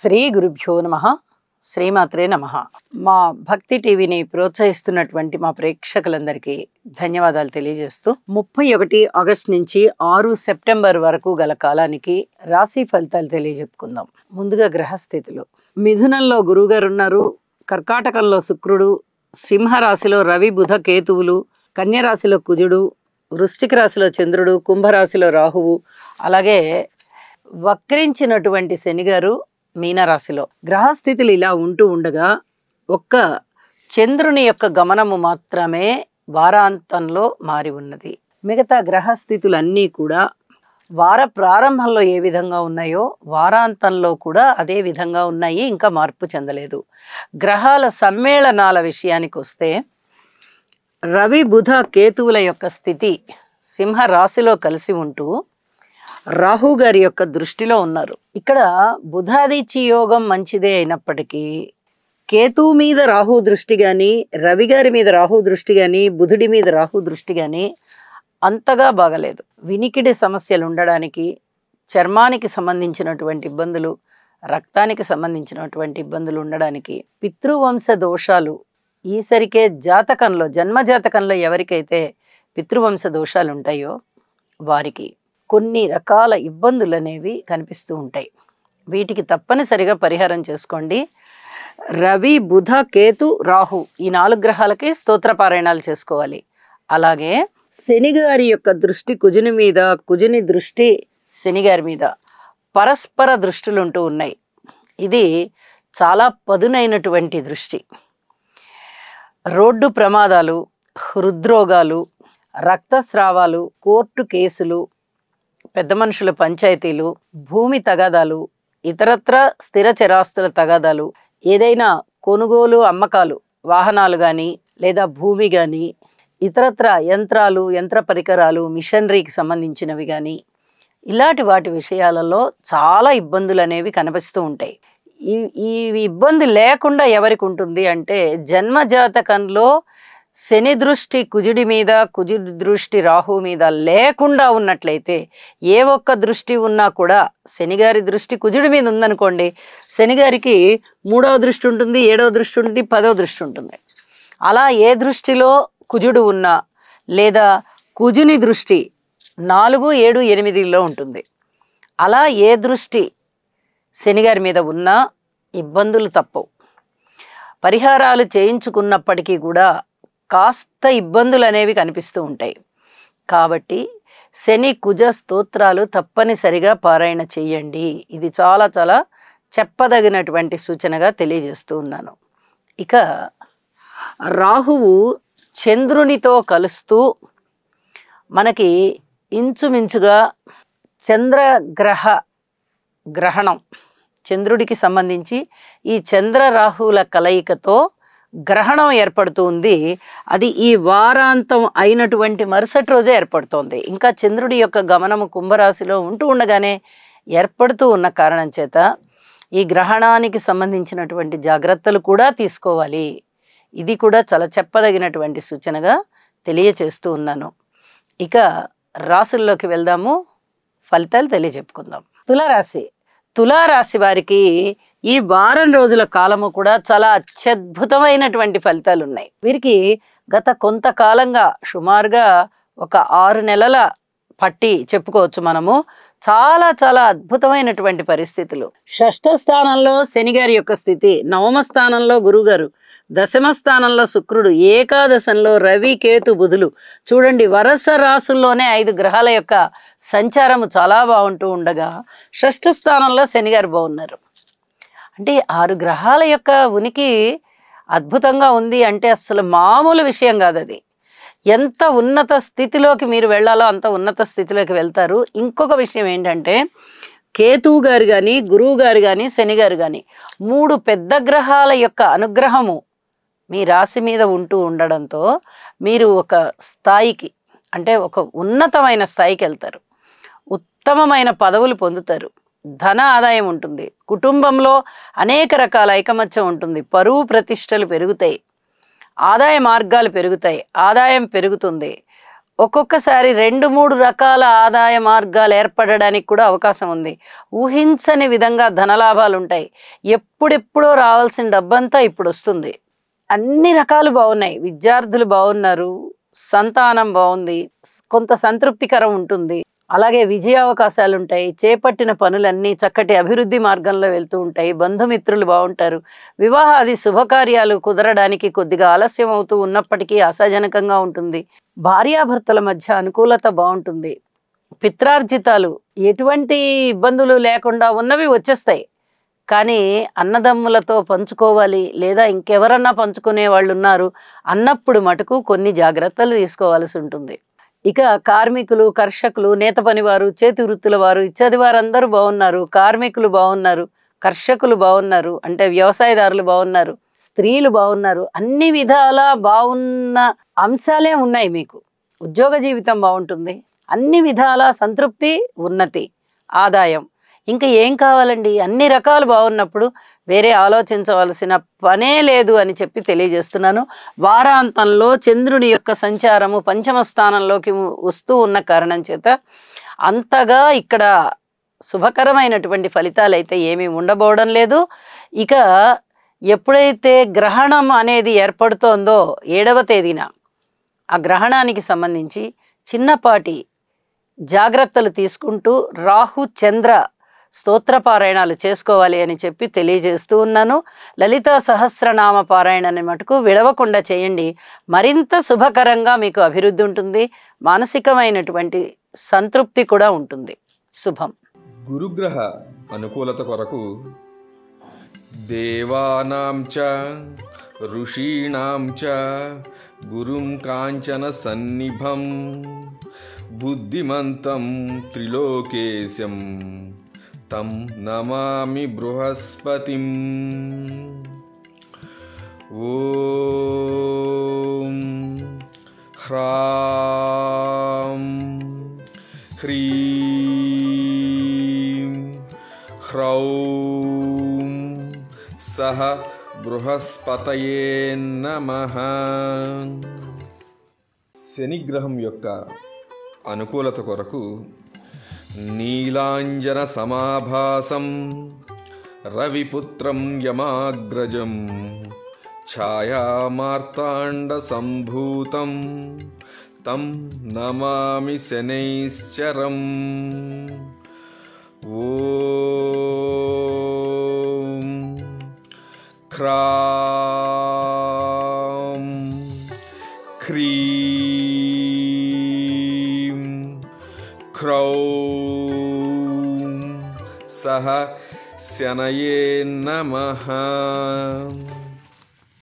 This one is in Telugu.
శ్రీ గురుభ్యో నమః. శ్రీమాత్రే నమః. మా భక్తి టీవీని ప్రోత్సహిస్తున్నటువంటి మా ప్రేక్షకులందరికీ ధన్యవాదాలు తెలియజేస్తూ 31 ఆగస్టు నుంచి 6 సెప్టెంబర్ వరకు గల కాలానికి రాశి ఫలితాలు తెలియజెప్పుకుందాం. ముందుగా గ్రహస్థితులు. మిథునంలో గురువుగారు ఉన్నారు, కర్కాటకంలో శుక్రుడు, సింహరాశిలో రవి బుధ కేతువులు, కన్యరాశిలో కుజుడు, వృశ్చిక రాశిలో చంద్రుడు, కుంభరాశిలో రాహువు, అలాగే వక్రించినటువంటి శనిగారు మీనరాశిలో. గ్రహస్థితులు ఇలా ఉంటూ ఉండగా ఒక్క చంద్రుని యొక్క గమనము మాత్రమే వారాంతంలో మారి ఉన్నది. మిగతా గ్రహస్థితులన్నీ కూడా వార ప్రారంభంలో ఏ విధంగా ఉన్నాయో వారాంతంలో కూడా అదే విధంగా ఉన్నాయి, ఇంకా మార్పు చెందలేదు. గ్రహాల సమ్మేళనాల విషయానికి వస్తే రవి బుధ కేతువుల యొక్క స్థితి సింహ రాశిలో కలిసి ఉంటూ రాహు గారి యొక్క దృష్టిలో ఉన్నారు. ఇక్కడ బుధాదిత్య యోగం మంచిదే అయినప్పటికీ కేతువు మీద రాహు దృష్టి కానీ, రవి గారి మీద రాహు దృష్టి కానీ, బుధుడి మీద రాహు దృష్టి కానీ అంతగా బాగలేదు. వినికిడి సమస్యలు ఉండడానికి, చర్మానికి సంబంధించినటువంటి ఇబ్బందులు, రక్తానికి సంబంధించినటువంటి ఇబ్బందులు ఉండడానికి, పితృవంశ దోషాలు ఈసరికే జాతకంలో జన్మజాతకంలో ఎవరికైతే పితృవంశ దోషాలు ఉంటాయో వారికి కొన్ని రకాల ఇబ్బందులు అనేవి కనిపిస్తూ ఉంటాయి. వీటికి తప్పనిసరిగా పరిహారం చేసుకోండి. రవి బుధ కేతు రాహు ఈ 4 గ్రహాలకి స్తోత్ర పారాయణాలు చేసుకోవాలి. అలాగే శని గారి యొక్క దృష్టి కుజుని మీద, కుజుని దృష్టి శని గారి మీద పరస్పర దృష్టిలు ఉంటూ ఉన్నాయి. ఇది చాలా పదునైనటువంటి దృష్టి. రోడ్డు ప్రమాదాలు, హృద్రోగాలు, రక్తస్రావాలు, కోర్టు కేసులు, పెద్ద మనుషుల పంచాయతీలు, భూమి తగాదాలు, ఇతరత్ర స్థిర చరాస్తుల తగాదాలు, ఏదైనా కొనుగోలు అమ్మకాలు, వాహనాలు కానీ లేదా భూమి కానీ, ఇతరత్ర యంత్రాలు, యంత్ర పరికరాలు, మిషనరీకి సంబంధించినవి కానీ ఇలాంటి వాటి విషయాలలో చాలా ఇబ్బందులు అనేవి కనిపిస్తూ ఉంటాయి. ఈ ఇబ్బంది లేకుండా ఎవరికి ఉంటుంది అంటే జన్మజాతకంలో శని దృష్టి కుజుడి మీద, కుజుడి దృష్టి రాహు మీద లేకుండా ఉన్నట్లయితే, ఏ ఒక్క దృష్టి ఉన్నా కూడా శనిగారి దృష్టి కుజుడి మీద ఉందనుకోండి, శనిగారికి 3వ దృష్టి ఉంటుంది, 7వ దృష్టి ఉంటుంది, 10వ దృష్టి ఉంటుంది. అలా ఏ దృష్టిలో కుజుడు ఉన్నా లేదా కుజుని దృష్టి 4, 7, 8లో ఉంటుంది. అలా ఏ దృష్టి శనిగారి మీద ఉన్నా ఇబ్బందులు తప్పవు. పరిహారాలు చేయించుకున్నప్పటికీ కూడా కాస్త ఇబ్బందులు అనేవి కనిపిస్తూ ఉంటాయి. కాబట్టి శని కుజ స్తోత్రాలు తప్పనిసరిగా పారాయణ చెయ్యండి. ఇది చాలా చాలా చెప్పదగినటువంటి సూచనగా తెలియజేస్తూ ఉన్నాను. ఇక రాహువు చంద్రునితో కలుస్తూ మనకి ఇంచుమించుగా గ్రహణం చంద్రుడికి సంబంధించి ఈ చంద్ర రాహువుల కలయికతో గ్రహణం ఏర్పడుతుంది. అది ఈ వారాంతం అయినటువంటి మరుసటి రోజే ఏర్పడుతోంది. ఇంకా చంద్రుడి యొక్క గమనము కుంభరాశిలో ఉంటూ ఉండగానే ఏర్పడుతూ ఉన్న కారణం చేత ఈ గ్రహణానికి సంబంధించినటువంటి జాగ్రత్తలు కూడా తీసుకోవాలి. ఇది కూడా చాలా చెప్పదగినటువంటి సూచనగా తెలియచేస్తూ ఉన్నాను. ఇక రాశుల్లోకి వెళ్దాము, ఫలితాలు తెలియజెప్పుకుందాం. తులారాశి వారికి ఈ వారం రోజుల కాలము కూడా చాలా అత్యద్భుతమైనటువంటి ఫలితాలు ఉన్నాయి. వీరికి గత కొంతకాలంగా సుమారుగా ఒక 6 నెలల పట్టి చెప్పుకోవచ్చు మనము. చాలా చాలా అద్భుతమైనటువంటి పరిస్థితులు. 6వ స్థానంలో శనిగారి యొక్క స్థితి, 9వ స్థానంలో గురుగారు, 10వ స్థానంలో శుక్రుడు, ఏకాదశంలో రవి కేతు బుధులు. చూడండి, వరుస రాసుల్లోనే 5 గ్రహాల యొక్క సంచారము చాలా బాగుంటూ ఉండగా 6వ స్థానంలో శనిగారు బాగున్నారు. అంటే 6 గ్రహాల యొక్క ఉనికి అద్భుతంగా ఉంది అంటే అసలు మామూలు విషయం కాదు. అది ఎంత ఉన్నత స్థితిలోకి మీరు వెళ్ళాలో అంత ఉన్నత స్థితిలోకి వెళ్తారు. ఇంకొక విషయం ఏంటంటే కేతువు గారు కానీ, గురువు గారు కానీ, శని గారు కానీ 3 పెద్ద గ్రహాల యొక్క అనుగ్రహము మీ రాశి మీద ఉంటూ ఉండడంతో మీరు ఒక స్థాయికి, అంటే ఒక ఉన్నతమైన స్థాయికి వెళ్తారు. ఉత్తమమైన పదవులు పొందుతారు. ధన ఆదాయం ఉంటుంది. కుటుంబంలో అనేక రకాల ఐకమత్యం ఉంటుంది. పరువు ప్రతిష్టలు పెరుగుతాయి. ఆదాయ మార్గాలు పెరుగుతాయి. ఆదాయం పెరుగుతుంది. ఒక్కొక్కసారి 2-3 రకాల ఆదాయ మార్గాలు ఏర్పడడానికి కూడా అవకాశం ఉంది. ఊహించని విధంగా ధనలాభాలు ఉంటాయి. ఎప్పుడెప్పుడో రావాల్సిన డబ్బంతా ఇప్పుడు వస్తుంది. అన్ని రకాలు బాగున్నాయి. విద్యార్థులు బాగున్నారు, సంతానం బాగుంది, కొంత సంతృప్తికరం ఉంటుంది. అలాగే విజయావకాశాలు ఉంటాయి. చేపట్టిన పనులన్నీ చక్కటి అభివృద్ధి మార్గంలో వెళ్తూ ఉంటాయి. బంధుమిత్రులు బాగుంటారు. వివాహాది శుభకార్యాలు కుదరడానికి కొద్దిగా ఆలస్యం అవుతూ ఉన్నప్పటికీ ఆశాజనకంగా ఉంటుంది. భార్యాభర్తల మధ్య అనుకూలత బాగుంటుంది. పిత్రార్జితాలు ఎటువంటి ఇబ్బందులు లేకుండా ఉన్నవి వచ్చేస్తాయి. కానీ అన్నదమ్ములతో పంచుకోవాలి లేదా ఇంకెవరన్నా పంచుకునే వాళ్ళు ఉన్నారు అన్నప్పుడు మటుకు కొన్ని జాగ్రత్తలు తీసుకోవాల్సి ఉంటుంది. ఇక కార్మికులు, కర్షకులు, నేత పనివారు, చేతి వృత్తుల వారు ఇత్యాది వారందరూ బాగున్నారు. కార్మికులు బాగున్నారు, కర్షకులు బాగున్నారు, అంటే వ్యవసాయదారులు బాగున్నారు, స్త్రీలు బాగున్నారు. అన్ని విధాలా బాగున్న అంశాలే ఉన్నాయి. మీకు ఉద్యోగ జీవితం బాగుంటుంది. అన్ని విధాల సంతృప్తి, ఉన్నతి, ఆదాయం. ఇంకా ఏం కావాలండి? అన్ని రకాలు బాగున్నప్పుడు వేరే ఆలోచించవలసిన పనే లేదు అని చెప్పి తెలియజేస్తున్నాను. వారాంతంలో చంద్రుని యొక్క సంచారము పంచమ స్థానంలోకి వస్తూ ఉన్న కారణం చేత అంతగా ఇక్కడ శుభకరమైనటువంటి ఫలితాలు అయితే ఏమీ ఉండబోవడం లేదు. ఇక ఎప్పుడైతే గ్రహణం అనేది ఏర్పడుతోందో 7వ తేదీన ఆ గ్రహణానికి సంబంధించి చిన్నపాటి జాగ్రత్తలు తీసుకుంటూ రాహు చంద్ర స్తోత్రపారాయణాలు చేసుకోవాలి అని చెప్పి తెలియజేస్తూ ఉన్నాను. లలితా సహస్రనామ పారాయణాన్ని మటుకు విడవకుండా చేయండి. మరింత శుభకరంగా మీకు అభివృద్ధి ఉంటుంది. మానసికమైనటువంటి సంతృప్తి కూడా ఉంటుంది. శుభం. గురుగ్రహ అనుకూలత కొరకు దేవానాం చ ఋషీణాం చ గురుం కాంచన సన్నిభం బుద్ధిమంతం త్రిలోకేశం తం నమామి బృహస్పతిం. ఓం హ్రాం హ్రీం హ్రౌం సహ బృహస్పతయే నమః. శనిగ్రహం యొక్క అనుకూలత కొరకు నీలాంజన సమాభాసం రవిపుత్రం యమాగ్రజం ఛాయామార్తాండ సంభూతం తం నమామి శనైశ్చరం. ఓం హ్రాం హ్రీం హ్రౌం సహ శనయే నమః.